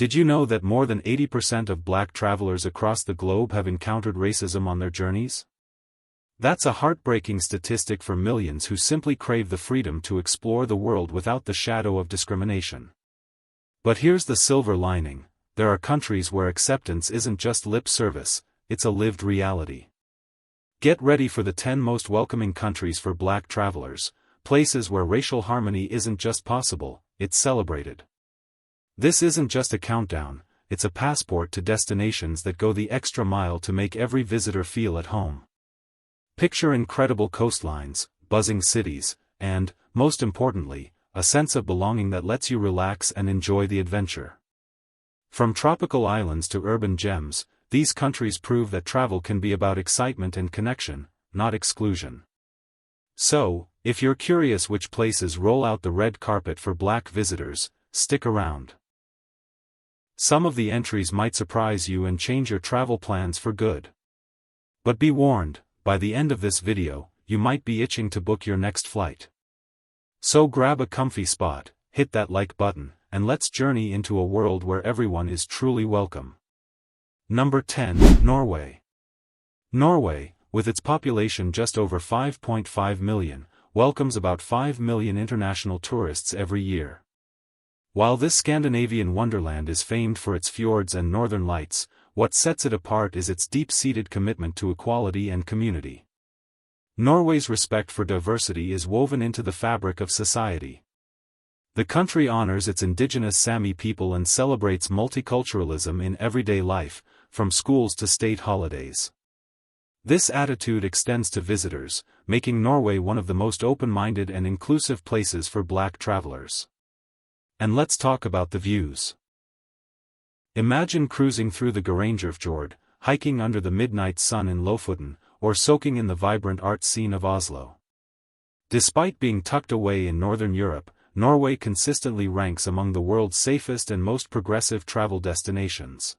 Did you know that more than 80% of black travelers across the globe have encountered racism on their journeys? That's a heartbreaking statistic for millions who simply crave the freedom to explore the world without the shadow of discrimination. But here's the silver lining: there are countries where acceptance isn't just lip service, it's a lived reality. Get ready for the 10 most welcoming countries for black travelers, places where racial harmony isn't just possible, it's celebrated. This isn't just a countdown, it's a passport to destinations that go the extra mile to make every visitor feel at home. Picture incredible coastlines, buzzing cities, and, most importantly, a sense of belonging that lets you relax and enjoy the adventure. From tropical islands to urban gems, these countries prove that travel can be about excitement and connection, not exclusion. So, if you're curious which places roll out the red carpet for black visitors, stick around. Some of the entries might surprise you and change your travel plans for good. But be warned, by the end of this video, you might be itching to book your next flight. So grab a comfy spot, hit that like button, and let's journey into a world where everyone is truly welcome. Number 10, Norway. Norway, with its population just over 5.5 million, welcomes about 5 million international tourists every year. While this Scandinavian wonderland is famed for its fjords and northern lights, what sets it apart is its deep-seated commitment to equality and community. Norway's respect for diversity is woven into the fabric of society. The country honors its indigenous Sami people and celebrates multiculturalism in everyday life, from schools to state holidays. This attitude extends to visitors, making Norway one of the most open-minded and inclusive places for black travelers. And let's talk about the views. Imagine cruising through the Gerangerfjord, hiking under the midnight sun in Lofoten, or soaking in the vibrant art scene of Oslo. Despite being tucked away in Northern Europe, Norway consistently ranks among the world's safest and most progressive travel destinations.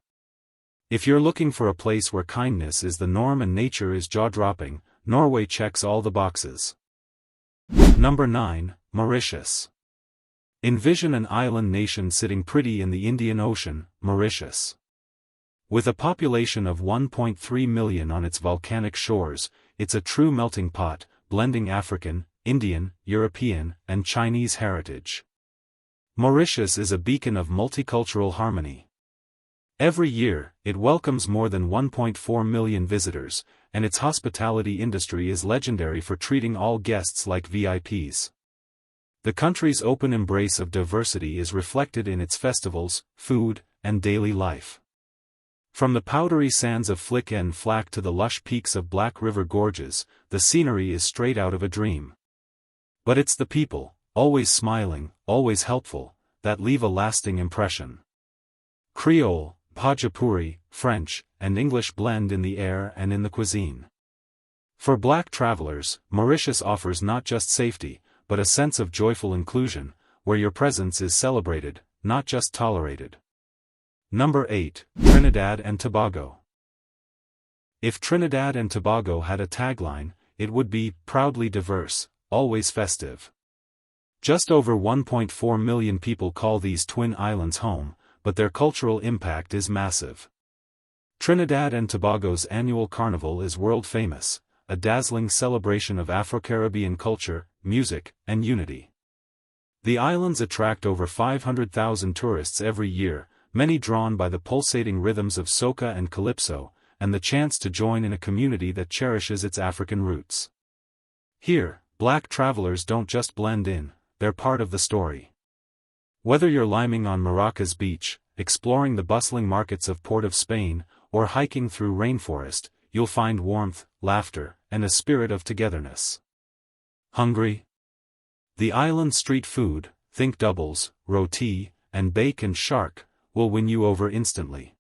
If you're looking for a place where kindness is the norm and nature is jaw-dropping, Norway checks all the boxes. Number 9, Mauritius. Envision an island nation sitting pretty in the Indian Ocean, Mauritius. With a population of 1.3 million on its volcanic shores, it's a true melting pot, blending African, Indian, European, and Chinese heritage. Mauritius is a beacon of multicultural harmony. Every year, it welcomes more than 1.4 million visitors, and its hospitality industry is legendary for treating all guests like VIPs. The country's open embrace of diversity is reflected in its festivals, food, and daily life. From the powdery sands of Flick and Flack to the lush peaks of Black River Gorges, the scenery is straight out of a dream. But it's the people, always smiling, always helpful, that leave a lasting impression. Creole, Bhojpuri, French, and English blend in the air and in the cuisine. For black travelers, Mauritius offers not just safety, but a sense of joyful inclusion, where your presence is celebrated, not just tolerated. Number 8, Trinidad and Tobago. If Trinidad and Tobago had a tagline, it would be, proudly diverse, always festive. Just over 1.4 million people call these twin islands home, but their cultural impact is massive. Trinidad and Tobago's annual carnival is world-famous, a dazzling celebration of Afro-Caribbean culture, music, and unity. The islands attract over 500,000 tourists every year, many drawn by the pulsating rhythms of soca and calypso, and the chance to join in a community that cherishes its African roots. Here, black travelers don't just blend in, they're part of the story. Whether you're liming on Maracas Beach, exploring the bustling markets of Port of Spain, or hiking through rainforest, you'll find warmth, laughter, and a spirit of togetherness. Hungry? The island street food, think doubles, roti, and bacon shark, will win you over instantly.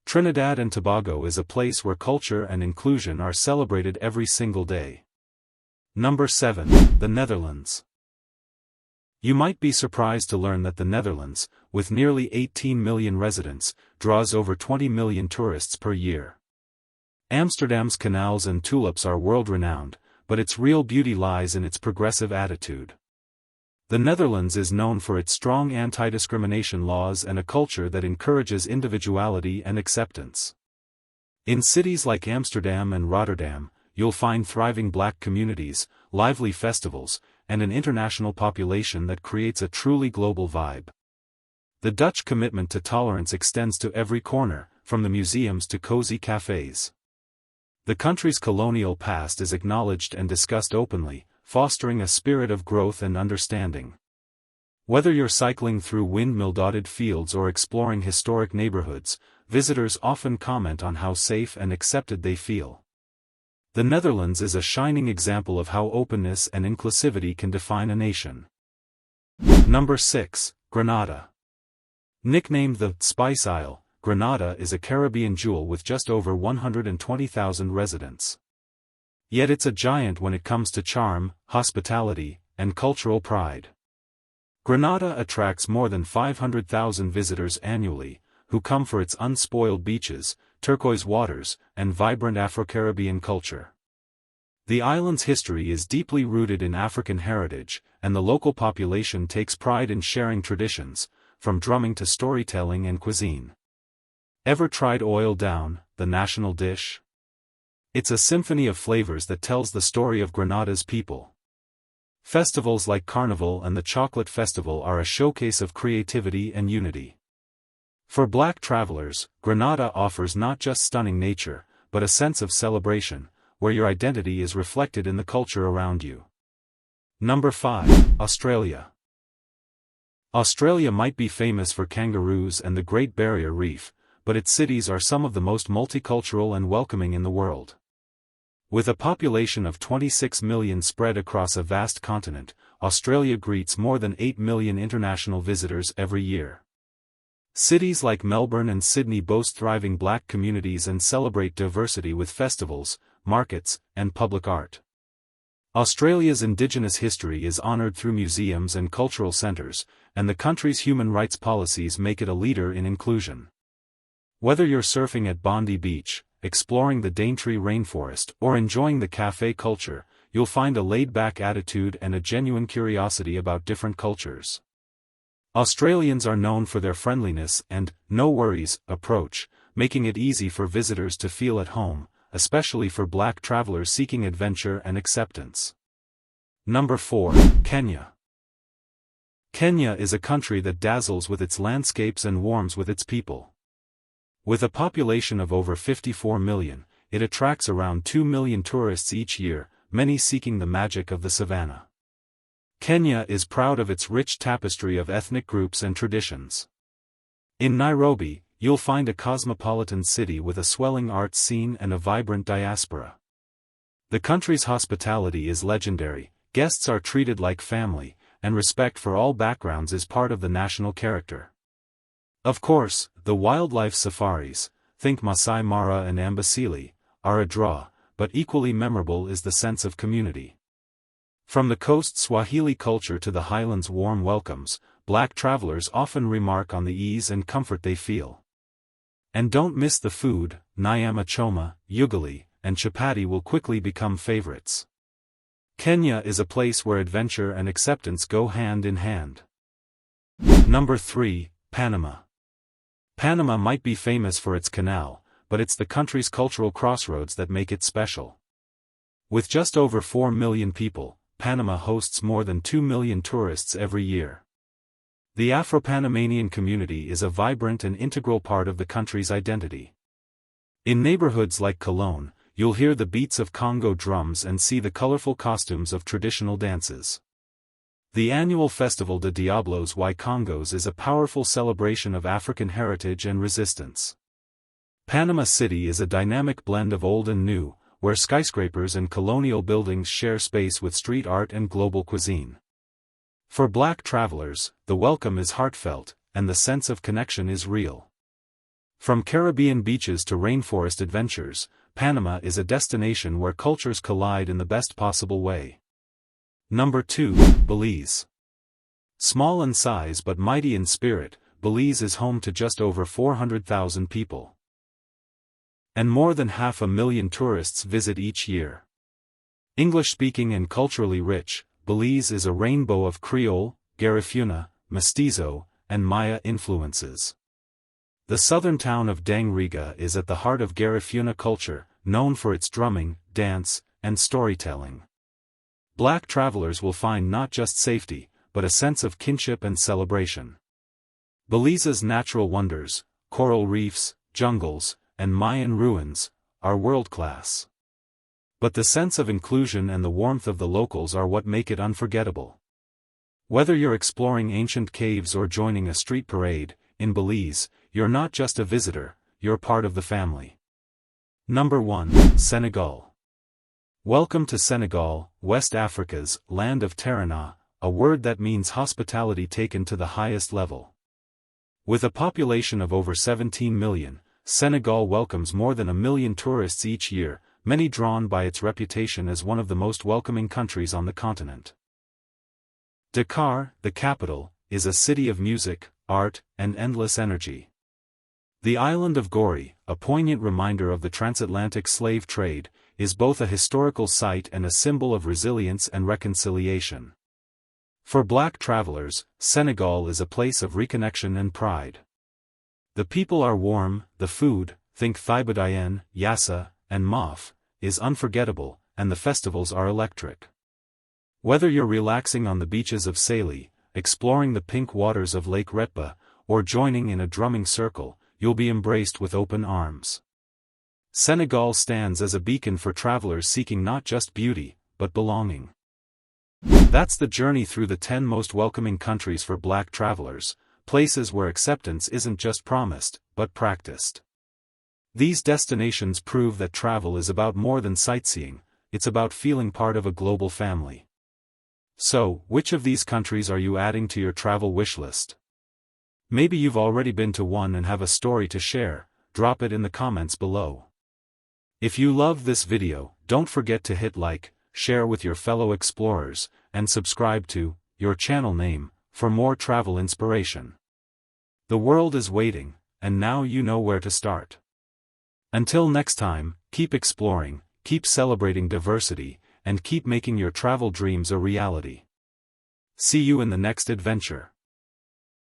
Trinidad and Tobago is a place where culture and inclusion are celebrated every single day. Number 7, the Netherlands. You might be surprised to learn that the Netherlands, with nearly 18 million residents, draws over 20 million tourists per year. Amsterdam's canals and tulips are world-renowned, but its real beauty lies in its progressive attitude. The Netherlands is known for its strong anti-discrimination laws and a culture that encourages individuality and acceptance. In cities like Amsterdam and Rotterdam, you'll find thriving Black communities, lively festivals, and an international population that creates a truly global vibe. The Dutch commitment to tolerance extends to every corner, from the museums to cozy cafes. The country's colonial past is acknowledged and discussed openly, fostering a spirit of growth and understanding. Whether you're cycling through windmill-dotted fields or exploring historic neighborhoods, visitors often comment on how safe and accepted they feel. The Netherlands is a shining example of how openness and inclusivity can define a nation. Number 6, Grenada. Nicknamed the Spice Isle, Grenada is a Caribbean jewel with just over 120,000 residents. Yet it's a giant when it comes to charm, hospitality, and cultural pride. Grenada attracts more than 500,000 visitors annually, who come for its unspoiled beaches, turquoise waters, and vibrant Afro-Caribbean culture. The island's history is deeply rooted in African heritage, and the local population takes pride in sharing traditions, from drumming to storytelling and cuisine. Ever tried oil down, the national dish? It's a symphony of flavors that tells the story of Grenada's people. Festivals like Carnival and the Chocolate Festival are a showcase of creativity and unity. For Black travelers, Grenada offers not just stunning nature, but a sense of celebration, where your identity is reflected in the culture around you. Number 5, Australia. Australia might be famous for kangaroos and the Great Barrier Reef, but its cities are some of the most multicultural and welcoming in the world. With a population of 26 million spread across a vast continent, Australia greets more than 8 million international visitors every year. Cities like Melbourne and Sydney boast thriving Black communities and celebrate diversity with festivals, markets, and public art. Australia's Indigenous history is honoured through museums and cultural centres, and the country's human rights policies make it a leader in inclusion. Whether you're surfing at Bondi Beach, exploring the Daintree rainforest, or enjoying the cafe culture, you'll find a laid-back attitude and a genuine curiosity about different cultures. Australians are known for their friendliness and no worries approach, making it easy for visitors to feel at home, especially for Black travelers seeking adventure and acceptance. Number 4, Kenya. Kenya is a country that dazzles with its landscapes and warms with its people. With a population of over 54 million, it attracts around 2 million tourists each year, many seeking the magic of the savannah. Kenya is proud of its rich tapestry of ethnic groups and traditions. In Nairobi, you'll find a cosmopolitan city with a swelling arts scene and a vibrant diaspora. The country's hospitality is legendary, guests are treated like family, and respect for all backgrounds is part of the national character. Of course, the wildlife safaris, think Masai Mara and Amboseli, are a draw, but equally memorable is the sense of community. From the coast's Swahili culture to the highlands' warm welcomes, Black travelers often remark on the ease and comfort they feel. And don't miss the food, nyama choma, ugali, and chapati will quickly become favorites. Kenya is a place where adventure and acceptance go hand in hand. Number 3, Panama. Panama might be famous for its canal, but it's the country's cultural crossroads that make it special. With just over 4 million people, Panama hosts more than 2 million tourists every year. The Afro-Panamanian community is a vibrant and integral part of the country's identity. In neighborhoods like Cologne, you'll hear the beats of Congo drums and see the colorful costumes of traditional dances. The annual Festival de Diablos y Congos is a powerful celebration of African heritage and resistance. Panama City is a dynamic blend of old and new, where skyscrapers and colonial buildings share space with street art and global cuisine. For Black travelers, the welcome is heartfelt, and the sense of connection is real. From Caribbean beaches to rainforest adventures, Panama is a destination where cultures collide in the best possible way. Number 2, Belize. Small in size but mighty in spirit, Belize is home to just over 400,000 people. And more than 500,000 tourists visit each year. English-speaking and culturally rich, Belize is a rainbow of Creole, Garifuna, Mestizo, and Maya influences. The southern town of Dangriga is at the heart of Garifuna culture, known for its drumming, dance, and storytelling. Black travelers will find not just safety, but a sense of kinship and celebration. Belize's natural wonders, coral reefs, jungles, and Mayan ruins, are world-class. But the sense of inclusion and the warmth of the locals are what make it unforgettable. Whether you're exploring ancient caves or joining a street parade, in Belize, you're not just a visitor, you're part of the family. Number 1. Senegal. Welcome to Senegal, West Africa's land of Terana, a word that means hospitality taken to the highest level. With a population of over 17 million, Senegal welcomes more than 1 million tourists each year, many drawn by its reputation as one of the most welcoming countries on the continent. Dakar, the capital, is a city of music, art, and endless energy. The island of Gori, a poignant reminder of the transatlantic slave trade, is both a historical site and a symbol of resilience and reconciliation. For Black travelers, Senegal is a place of reconnection and pride. The people are warm, the food, think Thibaudienne, Yassa, and Maf, is unforgettable, and the festivals are electric. Whether you're relaxing on the beaches of Saly, exploring the pink waters of Lake Retba, or joining in a drumming circle, you'll be embraced with open arms. Senegal stands as a beacon for travelers seeking not just beauty, but belonging. That's the journey through the 10 most welcoming countries for Black travelers, places where acceptance isn't just promised, but practiced. These destinations prove that travel is about more than sightseeing, it's about feeling part of a global family. So, which of these countries are you adding to your travel wish list? Maybe you've already been to one and have a story to share, drop it in the comments below. If you loved this video, don't forget to hit like, share with your fellow explorers, and subscribe to your channel name for more travel inspiration. The world is waiting, and now you know where to start. Until next time, keep exploring, keep celebrating diversity, and keep making your travel dreams a reality. See you in the next adventure.